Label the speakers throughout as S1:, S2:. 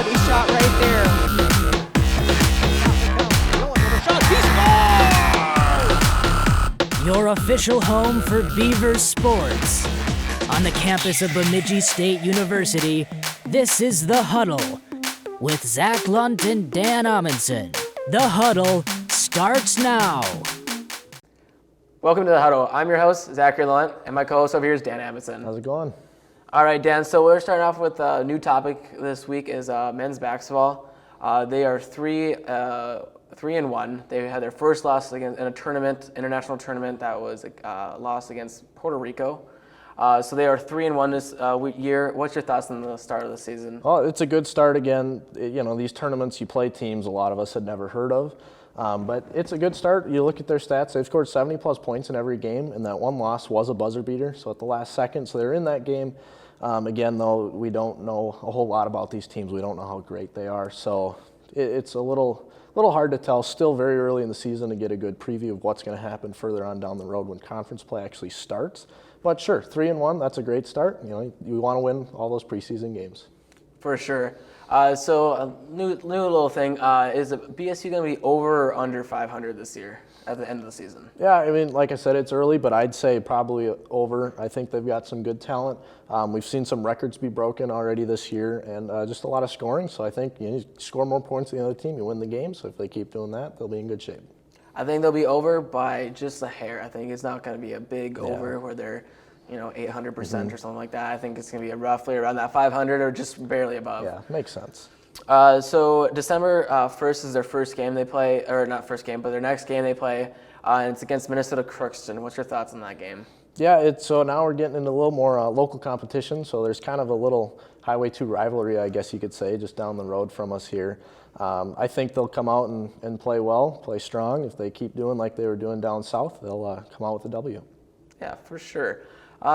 S1: quality shot right there.
S2: Your official home for Beavers sports. On the campus of Bemidji State University, this is The Huddle with Zach Lunt and Dan Amundsen. The Huddle starts now.
S3: Welcome to The Huddle. I'm your host, Zachary Lunt, and my co-host over here is Dan Amundsen.
S4: How's it going?
S3: All right, Dan, so we're starting off with a new topic this week is men's basketball. They are 3-1. They had their first loss in a tournament, international tournament that was lost against Puerto Rico. So they are 3-1 this year. What's your thoughts on the start of the season?
S4: Oh, it's a good start again. You know, these tournaments, you play teams a lot of us had never heard of. But it's a good start. You look at their stats, they've scored 70-plus points in every game, and that one loss was a buzzer beater, so at the last second. So they're in that game. Again, though, we don't know a whole lot about these teams. We don't know how great they are. So it's a little hard to tell. Still very early in the season to get a good preview of what's going to happen further on down the road when conference play actually starts. But sure, 3-1, that's a great start. You know, you want to win all those preseason games.
S3: For sure. So a new little thing, is BSU going to be over or under 500 this year at the end of the season?
S4: Yeah, I mean, like I said, it's early, but I'd say probably over. I think they've got some good talent. We've seen some records be broken already this year, and just a lot of scoring. So I think you score more points than the other team, you win the game. So if they keep doing that, they'll be in good shape.
S3: I think they'll be over by just a hair. I think it's not going to be a big over where they're 800% or something like that. I think it's going to be roughly around that 500 or just barely above.
S4: Yeah, makes sense.
S3: So December 1st is their first game they play, or not first game, but their next game they play, and it's against Minnesota Crookston. What's your thoughts on that game?
S4: Yeah, so now we're getting into a little more local competition, so there's kind of a little Highway 2 rivalry, I guess you could say, just down the road from us here. I think they'll come out and play well, play strong. If they keep doing like they were doing down south, they'll come out with a W.
S3: Yeah, for sure.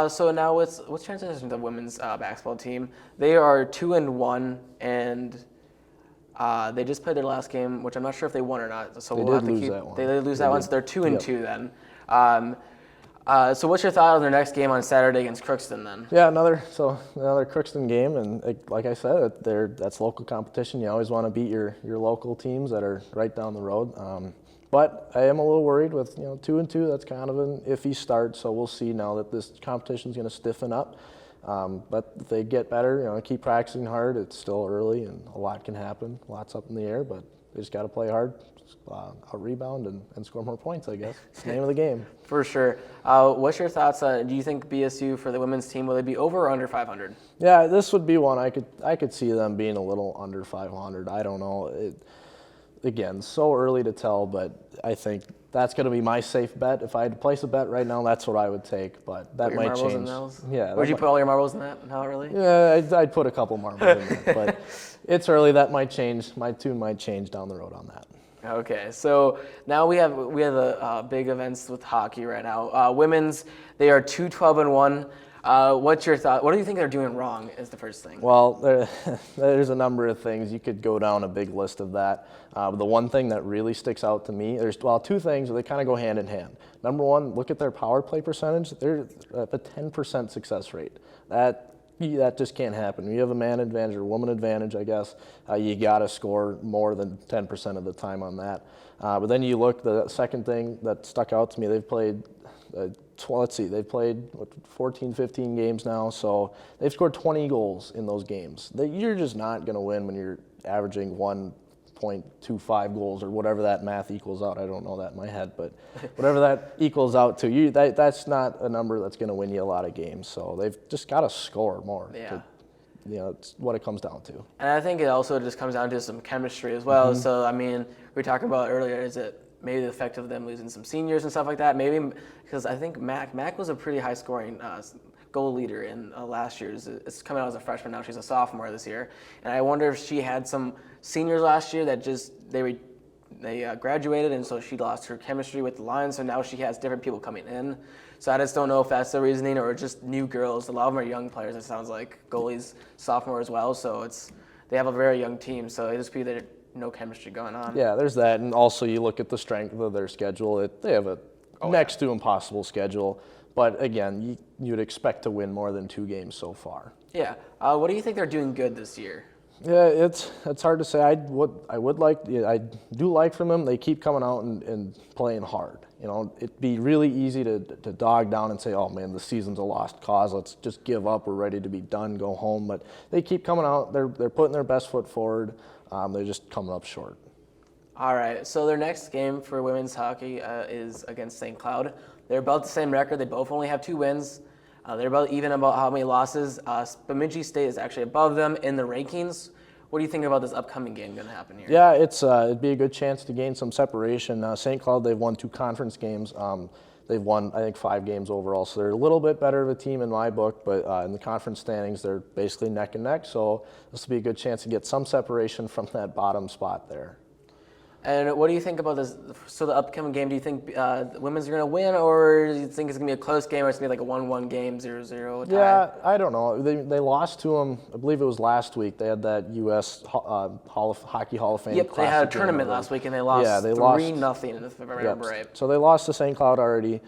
S3: So now let's transition to the women's basketball team. They are 2-1, and they just played their last game, which I'm not sure if they won or not. So we'll have to keep. They did lose that one, so they're 2-2 then. So what's your thought on their next game on Saturday against Crookston then?
S4: Yeah, another Crookston game, and like I said, that's local competition. You always want to beat your local teams that are right down the road. But I am a little worried with 2-2. That's kind of an iffy start. So we'll see now that this competition is going to stiffen up. But if they get better, keep practicing hard. It's still early and a lot can happen. Lots up in the air, but they just got to play hard, out-rebound, and score more points, I guess. It's the name of the game.
S3: For sure. What's your thoughts on, do you think BSU for the women's team, will they be over or under 500?
S4: Yeah, this would be one I could see them being a little under 500. I don't know. Again, so early to tell, but I think that's going to be my safe bet. If I had to place a bet right now, that's what I would take, but that might change. Yeah.
S3: Would you put all your marbles in that? How early?
S4: Yeah, I'd put a couple marbles in there, but it's early. That might change. My tune might change down the road on that.
S3: Okay, so now we have the big events with hockey right now. Women's, they are 2-12-1. What's your thought? What do you think they're doing wrong is the first thing?
S4: Well, there's a number of things. You could go down a big list of that. The one thing that really sticks out to me, there's two things, they kind of go hand in hand. Number one, look at their power play percentage. They're at a 10% success rate. That just can't happen. When you have a man advantage or woman advantage, I guess, you got to score more than 10% of the time on that. But then you look, the second thing that stuck out to me, they've played they've played 14, 15 games now, so they've scored 20 goals in those games. You're just not going to win when you're averaging 1.25 goals or whatever that math equals out. I don't know that in my head, but whatever that equals out to, that's not a number that's going to win you a lot of games. So they've just got to score more.
S3: Yeah.
S4: It's what it comes down to.
S3: And I think it also just comes down to some chemistry as well. Mm-hmm. So, I mean, we were talking about earlier, is it maybe the effect of them losing some seniors and stuff like that? Maybe because I think Mac was a pretty high-scoring goal leader in last year's. It's coming out as a freshman now. She's a sophomore this year. And I wonder if she had some seniors last year that just they graduated, and so she lost her chemistry with the Lions, so now she has different people coming in. So I just don't know if that's the reasoning or just new girls. A lot of them are young players, it sounds like. Goalies, sophomore as well, so they have a very young team, so it just be that no chemistry going on.
S4: Yeah, there's that, and also you look at the strength of their schedule. They have a next to impossible schedule, but again, you'd expect to win more than 2 games so far.
S3: Yeah. What do you think they're doing good this year?
S4: Yeah, it's hard to say. I do like from them. They keep coming out and playing hard. You know, it'd be really easy to dog down and say, oh man, the season's a lost cause. Let's just give up. We're ready to be done, go home. But they keep coming out. They're putting their best foot forward. They're just coming up short.
S3: All right, so their next game for women's hockey is against St. Cloud. They're about the same record. They both only have 2 wins. They're about even about how many losses. Bemidji State is actually above them in the rankings. What do you think about this upcoming game going to happen here?
S4: Yeah, it'd be a good chance to gain some separation. St. Cloud, they've won 2 conference games. They've won, I think, 5 games overall, so they're a little bit better of a team in my book, but in the conference standings, they're basically neck and neck, so this will be a good chance to get some separation from that bottom spot there.
S3: And what do you think about this? So the upcoming game, do you think the women's are going to win, or do you think it's going to be a close game, or it's going to be like a 1-1 game, 0-0 tie?
S4: Yeah, I don't know. They lost to them, I believe it was last week. They had that U.S. Hockey Hall of Fame.
S3: Yep, they had a tournament last week, and they lost 3-0, if I remember right.
S4: So they lost to St. Cloud already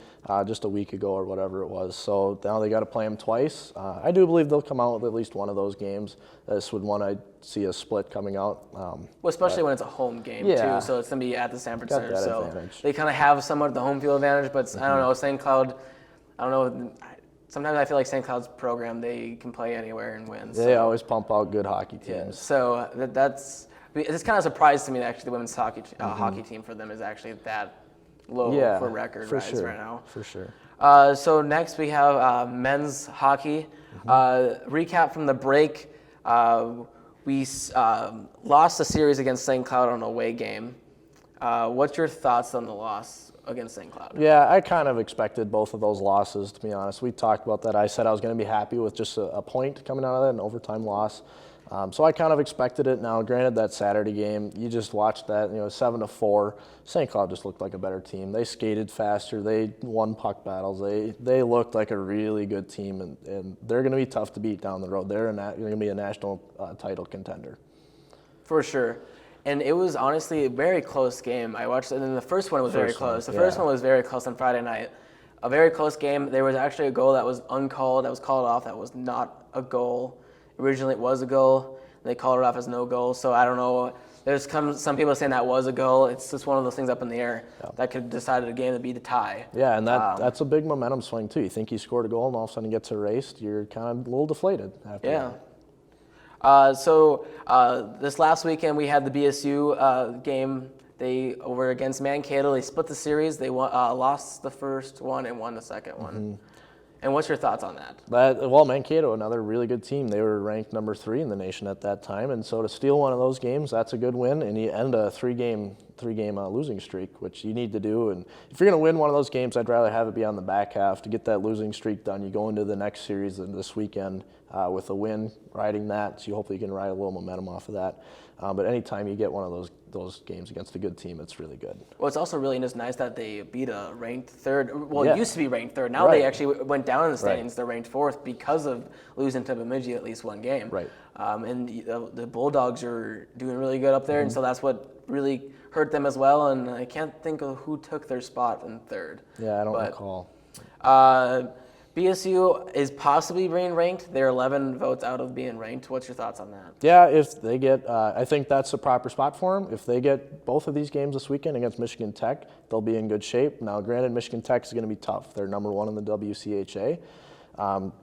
S4: just a week ago or whatever it was. So now they got to play them twice. I do believe they'll come out with at least one of those games. This would one I'd see a split coming out.
S3: Well, especially when it's a home game, too. So it's going to be at the Sanford Center. So
S4: advantage.
S3: they kind of have somewhat the home field advantage, but I don't know, St. Cloud, I don't know. Sometimes I feel like St. Cloud's program, they can play anywhere and win.
S4: They always pump out good hockey teams.
S3: Yeah. So it's kind of a surprise to me that actually the women's hockey team for them is actually that low for record right now.
S4: For sure.
S3: So next we have men's hockey. Recap from the break. We lost the series against St. Cloud on an away game. What's your thoughts on the loss against St. Cloud?
S4: Yeah, I kind of expected both of those losses, to be honest. We talked about that. I said I was going to be happy with just a point coming out of that, an overtime loss. So I kind of expected it. Now, granted, that Saturday game, you just watched that, 7-4. St. Cloud just looked like a better team. They skated faster. They won puck battles. They looked like a really good team, and they're going to be tough to beat down the road. They're going to be a national title contender.
S3: For sure. And it was honestly a very close game. I watched it, and then the first one was very close. The first one was very close on Friday night. A very close game. There was actually a goal that was uncalled, that was called off, that was not a goal. Originally it was a goal. They called it off as no goal. So I don't know. There's some people saying that was a goal. It's just one of those things up in the air that could decide a game to be the tie.
S4: Yeah, and that's a big momentum swing too. You think you scored a goal and all of a sudden it gets erased, you're kind of a little deflated after that.
S3: So this last weekend we had the BSU game. They were against Mankato. They split the series. They lost the first one and won the second one. And what's your thoughts on that?
S4: Well, Mankato, another really good team. They were ranked number 3 in the nation at that time, and so to steal one of those games, that's a good win, and you end a three-game losing streak, which you need to do. And if you're going to win one of those games, I'd rather have it be on the back half to get that losing streak done. You go into the next series this weekend with a win, riding that, so hopefully you can ride a little momentum off of that. But anytime you get one of those games against a good team, it's really good.
S3: Well, it's also really just nice that they beat a ranked third. Well, it used to be ranked third. Now they actually went down in the standings. They're ranked 4th because of losing to Bemidji at least one game.
S4: Right.
S3: And the Bulldogs are doing really good up there, and so that's what really hurt them as well. And I can't think of who took their spot in 3rd.
S4: Yeah, I don't recall.
S3: BSU is possibly being ranked. They're 11 votes out of being ranked. What's your thoughts on that?
S4: Yeah, if they get, I think that's the proper spot for them. If they get both of these games this weekend against Michigan Tech, they'll be in good shape. Now, granted, Michigan Tech is going to be tough. They're number 1 in the WCHA.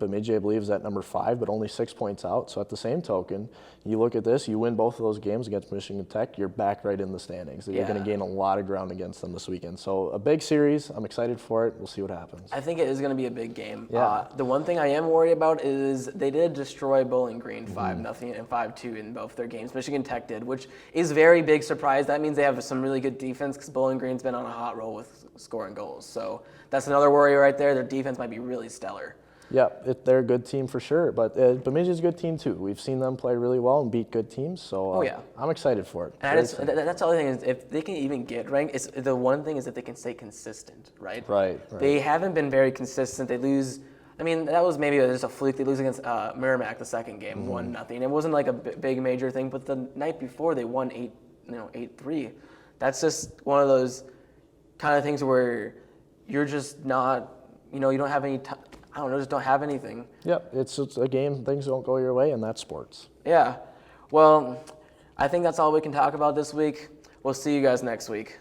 S4: Bemidji, I believe, is at number 5, but only 6 points out. So at the same token, you look at this, you win both of those games against Michigan Tech, you're back right in the standings. You're going to gain a lot of ground against them this weekend. So a big series. I'm excited for it. We'll see what happens.
S3: I think it is going to be a big game.
S4: Yeah.
S3: The one thing I am worried about is they did destroy Bowling Green 5-0 and 5-2 in both their games. Michigan Tech did, which is very big surprise. That means they have some really good defense because Bowling Green's been on a hot roll with scoring goals. So that's another worry right there. Their defense might be really stellar.
S4: Yeah, they're a good team for sure, but Bemidji's a good team too. We've seen them play really well and beat good teams, so I'm excited for it.
S3: And that's the other thing is if they can even get ranked, the one thing is that they can stay consistent, right?
S4: Right.
S3: They haven't been very consistent. They lose. I mean, that was maybe just a fluke. They lose against Merrimack the second game, 1-0. It wasn't like a big major thing, but the night before they won 8-3. That's just one of those kind of things where you're just not, you don't have any. I don't know, just don't have anything.
S4: Yep, it's a game. Things don't go your way, and that's sports.
S3: Yeah. Well, I think that's all we can talk about this week. We'll see you guys next week.